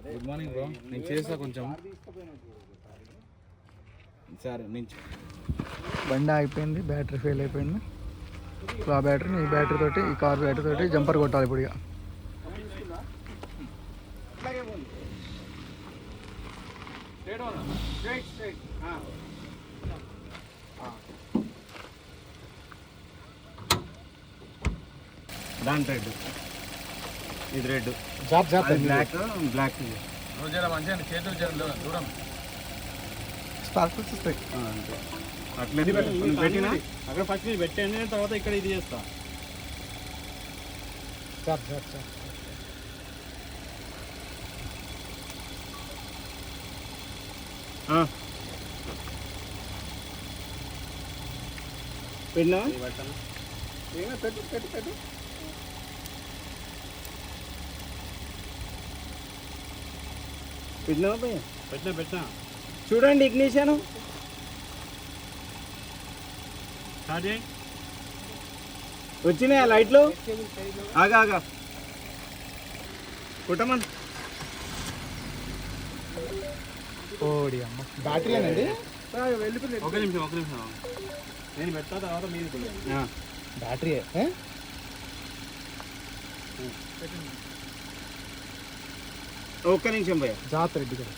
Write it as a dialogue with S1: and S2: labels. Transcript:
S1: Good morning bro, నేను చేస్తా కొంచెం సరే. నుంచి
S2: బండి అయిపోయింది, బ్యాటరీ ఫెయిల్ అయిపోయింది. ఆ బ్యాటరీ ఈ బ్యాటరీ తోటి, ఈ కార్ బ్యాటరీ తోటి జంపర్ కొట్టాలి ఇప్పుడు. ఇక
S1: దాని రెడ్, ఇది రెడ్, బ్లాక్ బ్లాక్. మంచిగా చేతులు దూరం
S2: స్పార్క్ వస్తాయి.
S1: అట్లా పెట్టినా అక్కడ ఫస్ట్ ఇది పెట్టండి, తర్వాత ఇక్కడ ఇది చేస్తా. పెట్టినా పెట్టు పెట్టు పెట్టు. పెట్టినా పెట్టినా పెట్టినా. చూడండి ఇగ్నిషన్ వచ్చినాయా లైట్లు? ఆగా ఆగా కుట్టమన్.
S2: ఓడి అమ్మ, బ్యాటరీ అండి.
S1: వెళ్ళిపోయింది. ఒక నిమిషం ఒక నిమిషం, నేను పెడతా తర్వాత మీరు
S2: బ్యాటరీ.
S1: ఒక్క నిమిషం భయ్యా,
S2: జాతర రెడ్డి కదా.